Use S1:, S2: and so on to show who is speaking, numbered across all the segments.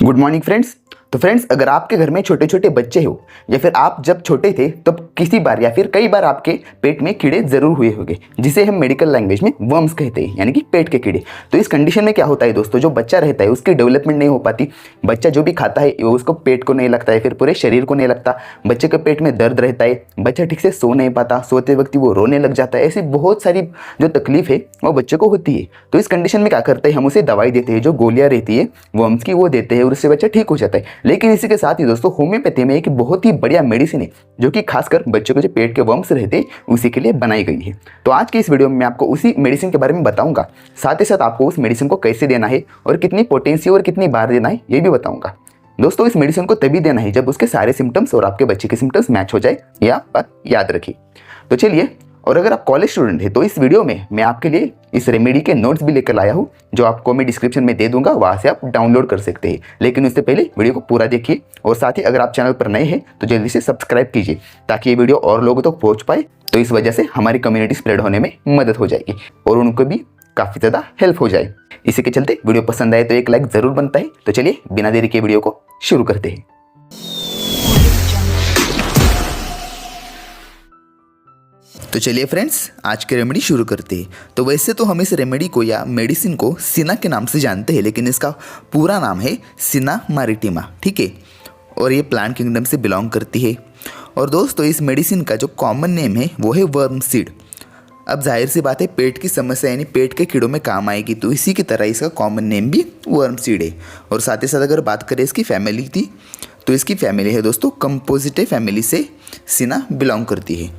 S1: Good morning friends. तो friends, अगर आपके घर में छोटे छोटे बच्चे हो या फिर आप जब छोटे थे तब किसी बार या फिर कई बार आपके पेट में कीड़े जरूर हुए होंगे, जिसे हम मेडिकल लैंग्वेज में वर्म्स कहते हैं, यानी कि पेट के कीड़े। तो इस कंडीशन में क्या होता है दोस्तों, जो बच्चा रहता है उसकी डेवलपमेंट नहीं हो पाती। बच्चा जो भी खाता है वो उसको पेट को नहीं लगता है, फिर पूरे शरीर को नहीं लगता। बच्चे के पेट में दर्द रहता है, बच्चा ठीक से सो नहीं पाता, सोते वक्त वो रोने लग जाता है। ऐसी बहुत सारी जो तकलीफ है वो बच्चे को होती है। तो इस कंडीशन में क्या करते हैं, हम उसे दवाई देते हैं, जो गोलियां रहती है वर्म्स की वो देते हैं और उससे बच्चा ठीक हो जाता है। लेकिन इसी के साथ ही दोस्तों होम्योपैथी में एक बहुत ही बढ़िया मेडिसिन है जो कि खासकर बच्चों के जो पेट के वर्म्स रहते हैं उसी के लिए बनाई गई है। तो आज की इस वीडियो में मैं आपको उसी मेडिसिन के बारे में बताऊंगा, साथ ही साथ आपको उस मेडिसिन को कैसे देना है और कितनी पोटेंसी और कितनी बार देना है ये भी बताऊंगा। दोस्तों, इस मेडिसिन को तभी देना है जब उसके सारे सिम्टम्स और आपके बच्चे के सिम्टम्स मैच हो जाए, यह बात याद रखिए। तो चलिए, और अगर आप कॉलेज स्टूडेंट है तो इस वीडियो में मैं आपके लिए इस रेमेडी के नोट्स भी लेकर आया हूँ, जो आपको मैं डिस्क्रिप्शन में दे दूंगा, वहाँ से आप डाउनलोड कर सकते हैं। लेकिन उससे पहले वीडियो को पूरा देखिए और साथ ही अगर आप चैनल पर नए हैं तो जल्दी से सब्सक्राइब कीजिए ताकि ये वीडियो और लोगों तक पहुँच पाए। तो इस वजह से हमारी कम्युनिटी स्प्रेड होने में मदद हो जाएगी और उनको भी काफ़ी ज़्यादा हेल्प हो जाए। इसी के चलते वीडियो पसंद आए तो एक लाइक ज़रूर बनता है। तो चलिए बिना देरी के वीडियो को शुरू करते हैं। तो चलिए फ्रेंड्स, आज की रेमेडी शुरू करते हैं। तो वैसे तो हम इस रेमेडी को या मेडिसिन को सिना के नाम से जानते हैं, लेकिन इसका पूरा नाम है सिना मैरिटिमा, ठीक है। और ये प्लांट किंगडम से बिलोंग करती है। और दोस्तों, इस मेडिसिन का जो कॉमन नेम है वो है वर्म सीड। अब जाहिर सी बात है, पेट की समस्या यानी पेट के कीड़ों में काम आएगी, तो इसी की तरह इसका कॉमन नेम भी वर्म सीड है। और साथ ही साथ अगर बात करें इसकी फैमिली की, तो इसकी फैमिली है दोस्तों कंपोजिटे फैमिली से सिना बिलोंग करती है।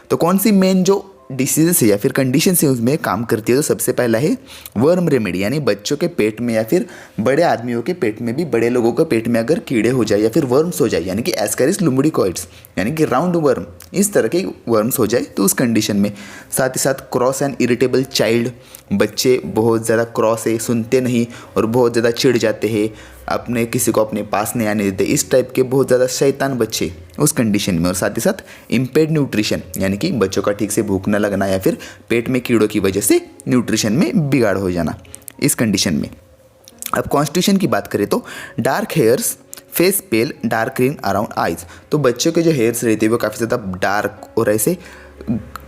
S1: तो कौन सी मेन जो डिसीजेस है या फिर कंडीशन है उसमें काम करती है, तो सबसे पहला है वर्म रेमेडी, यानी बच्चों के पेट में या फिर बड़े आदमियों के पेट में भी, बड़े लोगों के पेट में अगर कीड़े हो जाए या फिर वर्म्स हो जाए, यानी कि एस्केरिस लुम्बिडिकोइड्स यानी कि राउंड वर्म, इस तरह के वर्म्स हो जाए तो उस कंडीशन में। साथ ही साथ क्रॉस एंड इरिटेबल चाइल्ड, बच्चे बहुत ज़्यादा क्रॉस है, सुनते नहीं और बहुत ज़्यादा चिढ़ जाते हैं, अपने किसी को अपने पास नहीं आने देते, इस टाइप के बहुत ज़्यादा शैतान बच्चे उस कंडीशन में। और साथ ही साथ इम्पेयर्ड न्यूट्रिशन, यानी कि बच्चों का ठीक से भूख न लगना या फिर पेट में कीड़ों की वजह से न्यूट्रिशन में बिगाड़ हो जाना, इस कंडीशन में। अब कॉन्स्टिट्यूशन की बात करें तो डार्क हेयर्स, फेस पेल, डार्क ग्रीन अराउंड आइज। तो बच्चों के जो हेयर्स रहते हैं वो काफ़ी ज़्यादा डार्क और ऐसे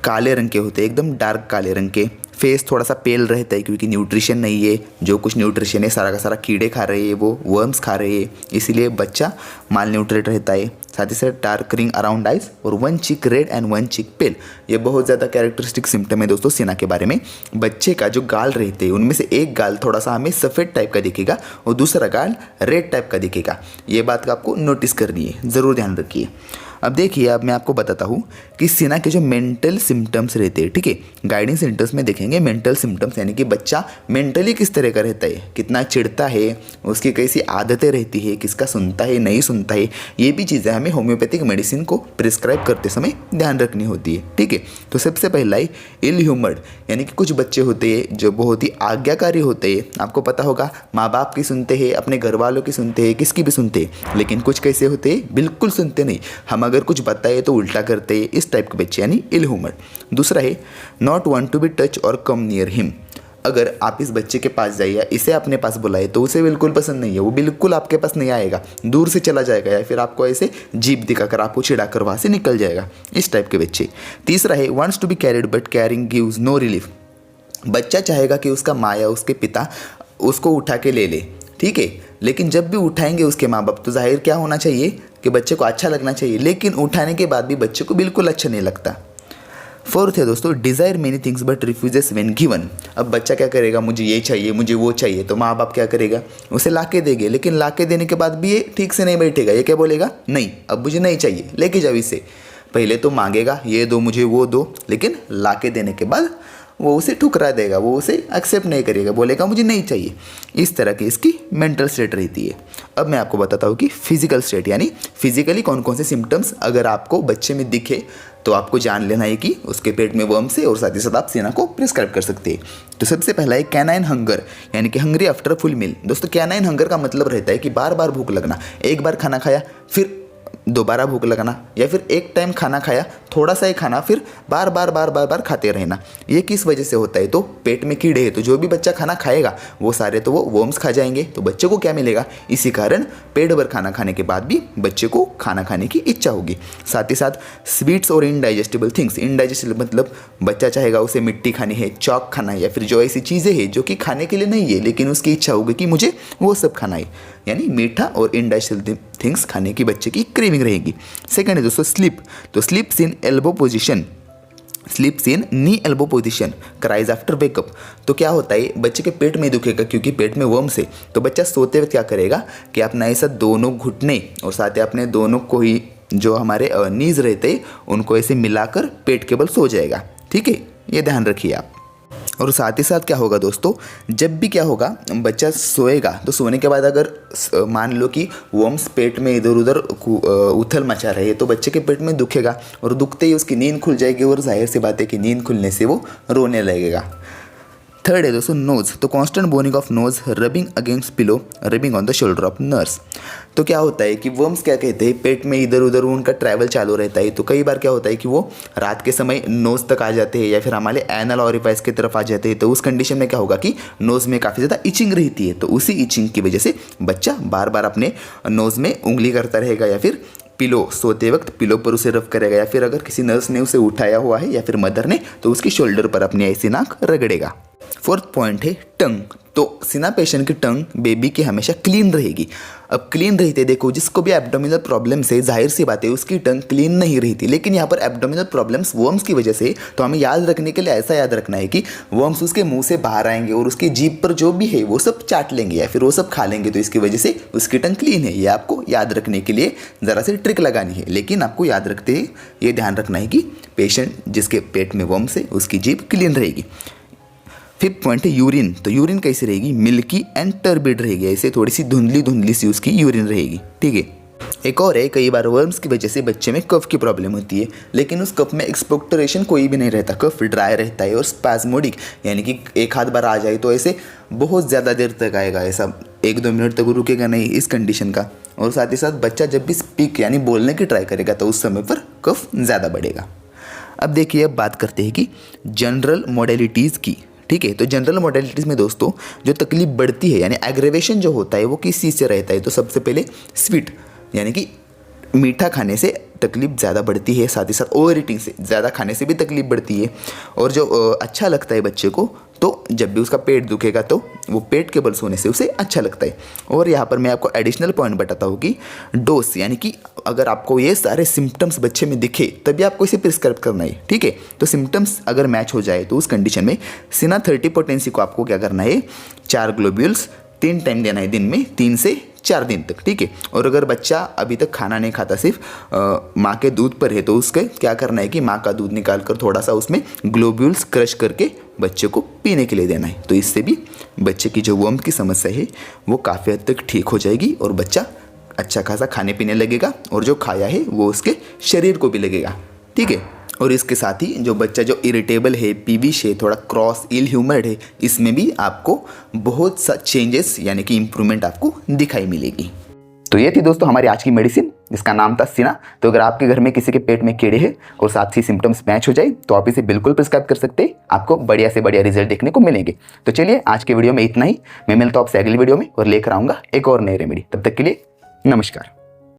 S1: काले रंग के होते हैं, एकदम डार्क काले रंग के। फेस थोड़ा सा पेल रहता है क्योंकि न्यूट्रिशन नहीं है, जो कुछ न्यूट्रिशन है सारा का सारा कीड़े खा रहे हैं, वो वर्म्स खा रहे हैं, इसीलिए बच्चा माल न्यूट्रेट रहता है। साथ ही साथ डार्क रिंग अराउंड आइज और वन चिक रेड एंड वन चिक पेल, ये बहुत ज़्यादा कैरेक्टरिस्टिक सिम्टम है दोस्तों सिना के बारे में। बच्चे का जो गाल रहते हैं उनमें से एक गाल थोड़ा सा हमें सफ़ेद टाइप का दिखेगा और दूसरा गाल रेड टाइप का दिखेगा। ये बात का आपको नोटिस करनी है, ज़रूर ध्यान रखिए। अब देखिए, अब मैं आपको बताता हूँ कि सिना के जो मेंटल सिम्टम्स रहते हैं, ठीक है, गाइडिंग सेंटर्स में देखेंगे मेंटल सिम्टम्स, यानी कि बच्चा मेंटली किस तरह का रहता है, कितना चिढ़ता है, उसकी कैसी आदतें रहती है, किसका सुनता है नहीं सुनता है, ये भी चीज़ें हमें होम्योपैथिक मेडिसिन को प्रिस्क्राइब करते समय ध्यान रखनी होती है, ठीक है। तो सबसे पहला है इल ह्यूमर्ड, यानी कि कुछ बच्चे होते हैं जो बहुत ही आज्ञाकारी होते हैं। आपको पता होगा, माँ बाप की सुनते हैं, अपने घर वालों की सुनते हैं, किसकी भी सुनते हैं, लेकिन कुछ कैसे होते हैं, बिल्कुल सुनते नहीं, हम अगर कुछ बताए तो उल्टा करते हैं, इस टाइप के बच्चे यानी इल ह्यूमर्ड। दूसरा है not want to be touch और कम नियर हिम। अगर आप इस बच्चे के पास जाइए या इसे अपने पास बुलाए तो उसे बिल्कुल पसंद नहीं है, वो बिल्कुल आपके पास नहीं आएगा, दूर से चला जाएगा या फिर आपको ऐसे जीप दिखाकर आपको चिढ़ाकर वहाँ से निकल जाएगा, इस टाइप के बच्चे। तीसरा है wants to be carried but carrying gives no relief. बच्चा चाहेगा कि उसका माँ या उसके पिता उसको उठा के ले ले, ठीक है, लेकिन जब भी उठाएंगे उसके माँ बाप तो जाहिर क्या होना चाहिए कि बच्चे को अच्छा लगना चाहिए, लेकिन उठाने के बाद भी बच्चे को बिल्कुल अच्छा नहीं लगता। फोर्थ है दोस्तों desire many things but refuses when given. अब बच्चा क्या करेगा, मुझे ये चाहिए, मुझे वो चाहिए, तो माँ बाप क्या करेगा, उसे ला के देंगे, लेकिन ला के देने के बाद भी ये ठीक से नहीं बैठेगा, ये क्या बोलेगा, नहीं अब मुझे नहीं चाहिए, लेके जाओ इसे। पहले तो मांगेगा ये दो मुझे वो दो, लेकिन ला के देने के बाद वो उसे ठुकरा देगा, वो उसे एक्सेप्ट नहीं करेगा, बोलेगा मुझे नहीं चाहिए। इस तरह की इसकी मेंटल स्टेट रहती है। अब मैं आपको बताता हूँ कि फिजिकल स्टेट, यानी फिजिकली कौन कौन से सिम्टम्स अगर आपको बच्चे में दिखे तो आपको जान लेना है कि उसके पेट में वर्म्स है, और साथ ही साथ आप सिना को प्रिस्क्राइब कर सकते हैं। तो सबसे पहला है कैनाइन हंगर, यानी कि हंग्री आफ्टर फुल मील। दोस्तों कैनाइन हंगर का मतलब रहता है कि बार बार भूख लगना, एक बार खाना खाया फिर दोबारा भूख लगना, या फिर एक टाइम खाना खाया थोड़ा सा ही खाना फिर बार बार खाते रहना। ये किस वजह से होता है? तो पेट में कीड़े हैं, तो जो भी बच्चा खाना खाएगा वो सारे तो वो वर्म्स खा जाएंगे, तो बच्चे को क्या मिलेगा? इसी कारण पेट भर खाना खाने के बाद भी बच्चे को खाना खाने की इच्छा होगी। साथ ही साथ स्वीट्स और इनडाइजेस्टिबल थिंग्स, इनडाइजेस्टिबल मतलब बच्चा चाहेगा उसे मिट्टी खानी है, चॉक खाना है, या फिर जो ऐसी चीज़ें हैं जो कि खाने के लिए नहीं है लेकिन उसकी इच्छा होगी कि मुझे वो सब खाना है, यानी मीठा और इनडाइजेस्टिबल थिंग्स खाने की बच्चे की क्रेविंग रहेगी। सेकंड है दोस्तों स्लीप, तो sleeps in elbow position, sleeps in knee elbow position, cries after wake up. तो क्या होता है, बच्चे के पेट में दुखेगा क्योंकि पेट में वर्म्स है, तो बच्चा सोते वक्त क्या करेगा कि अपना ऐसा दोनों घुटने और साथ ही अपने दोनों को ही जो हमारे नीज रहते हैं उनको ऐसे मिलाकर पेट के बल सो जाएगा। ठीक है, ये ध्यान रखिए आप। और साथ ही साथ क्या होगा दोस्तों, जब भी क्या होगा बच्चा सोएगा तो सोने के बाद अगर मान लो कि वर्म्स पेट में इधर उधर उथल मचा रहे हैं तो बच्चे के पेट में दुखेगा और दुखते ही उसकी नींद खुल जाएगी और जाहिर सी बात है कि नींद खुलने से वो रोने लगेगा। थर्ड है दोस्तों नोज़, तो constant boning of nose, rubbing against pillow, rubbing on the shoulder of nurse. तो क्या होता है कि वर्म्स क्या कहते हैं, पेट में इधर उधर उनका ट्रैवल चालू रहता है, तो कई बार क्या होता है कि वो रात के समय नोज़ तक आ जाते हैं या फिर हमारे एनल ऑरिफाइस की तरफ आ जाते हैं। तो उस कंडीशन में क्या होगा कि नोज़ में काफ़ी ज़्यादा इचिंग रहती है, तो उसी इचिंग की वजह से बच्चा बार बार अपने नोज़ में उंगली करता रहेगा या फिर पिलो, सोते वक्त पिलो पर उसे रफ करेगा, या फिर अगर किसी नर्स ने उसे उठाया हुआ है या फिर मदर ने तो उसकी शोल्डर पर अपनी ऐसी नाक रगड़ेगा। फोर्थ पॉइंट है टंग, तो सिना पेशेंट की टंग बेबी की हमेशा क्लीन रहेगी। अब क्लीन रहते देखो, जिसको भी एब्डोमिनल प्रॉब्लम्स है जाहिर सी बात है उसकी टंग क्लीन नहीं रहती, लेकिन यहाँ पर एब्डोमिनल प्रॉब्लम्स वर्म्स की वजह से, तो हमें याद रखने के लिए ऐसा याद रखना है कि वर्म्स उसके मुंह से बाहर आएंगे और उसकी जीभ पर जो भी है वो सब चाट लेंगे या फिर वो सब खा लेंगे, तो इसकी वजह से उसकी टंग क्लीन है। ये आपको याद रखने के लिए ज़रा सी ट्रिक लगानी है, लेकिन आपको याद रखते हुए ये ध्यान रखना है कि पेशेंट जिसके पेट में वर्म्स है उसकी जीभ क्लीन रहेगी। फिफ्थ पॉइंट है यूरिन, तो यूरिन कैसी रहेगी? मिल्की एंड टर्बिड रहेगी, ऐसे थोड़ी सी धुंधली सी उसकी यूरिन रहेगी। ठीक है, एक और है, कई बार वर्म्स की वजह से बच्चे में कफ की प्रॉब्लम होती है, लेकिन उस कफ में एक्सपेक्टोरेशन कोई भी नहीं रहता, कफ ड्राई रहता है और स्पैस्मोडिक, यानी कि एक हाथ बार आ जाए तो ऐसे बहुत ज़्यादा देर तक आएगा, ऐसा 1-2 मिनट तक रुकेगा नहीं इस कंडीशन का। और साथ ही साथ बच्चा जब भी स्पीक यानी बोलने की ट्राई करेगा तो उस समय पर कफ ज़्यादा बढ़ेगा। अब देखिए, अब बात करते हैं कि जनरल मॉडलिटीज़ की। ठीक है, तो जनरल मॉडलिटीज़ में दोस्तों जो तकलीफ बढ़ती है यानी एग्रेवेशन जो होता है वो किस चीज़ से रहता है? तो सबसे पहले स्वीट यानी कि मीठा खाने से तकलीफ ज़्यादा बढ़ती है, साथ ही साथ ओवर ईटिंग से, ज़्यादा खाने से भी तकलीफ बढ़ती है। और जो अच्छा लगता है बच्चे को, तो जब भी उसका पेट दुखेगा तो वो पेट के बल सोने से उसे अच्छा लगता है। और यहाँ पर मैं आपको एडिशनल पॉइंट बताता हूँ कि डोज, यानी कि अगर आपको ये सारे सिम्टम्स बच्चे में दिखे तभी आपको इसे प्रिस्क्राइब करना है। ठीक है, तो सिम्टम्स अगर मैच हो जाए तो उस कंडीशन में सिना 30 पोटेंसी को आपको क्या करना है, 4 ग्लोब्यूल्स 3 टाइम देना है दिन में, 3 से 4 दिन तक। ठीक है, और अगर बच्चा अभी तक खाना नहीं खाता, सिर्फ माँ के दूध पर है, तो उसके क्या करना है कि माँ का दूध निकाल कर थोड़ा सा उसमें ग्लोब्यूल्स क्रश करके बच्चे को पीने के लिए देना है। तो इससे भी बच्चे की जो वर्म की समस्या है वो काफ़ी हद तक ठीक हो जाएगी और बच्चा अच्छा खासा खाने पीने लगेगा और जो खाया है वो उसके शरीर को भी लगेगा। ठीक है, और इसके साथ ही जो बच्चा जो इरिटेबल है, पीविश है, थोड़ा क्रॉस, इल ह्यूमर्ड है, इसमें भी आपको बहुत सा चेंजेस यानी कि इम्प्रूवमेंट आपको दिखाई मिलेगी। तो ये थी दोस्तों हमारी आज की मेडिसिन, जिसका नाम था सिना। तो अगर आपके घर में किसी के पेट में कीड़े हैं और साथ ही सिम्टम्स मैच हो जाए तो आप इसे बिल्कुल प्रिस्क्राइब कर सकते हैं, आपको बढ़िया से बढ़िया रिजल्ट देखने को मिलेंगे। तो चलिए आज के वीडियो में इतना ही, मैं मिलता हूँ आपसे अगली वीडियो में और लेकर आऊँगा एक और नई रेमेडी। तब तक के लिए नमस्कार।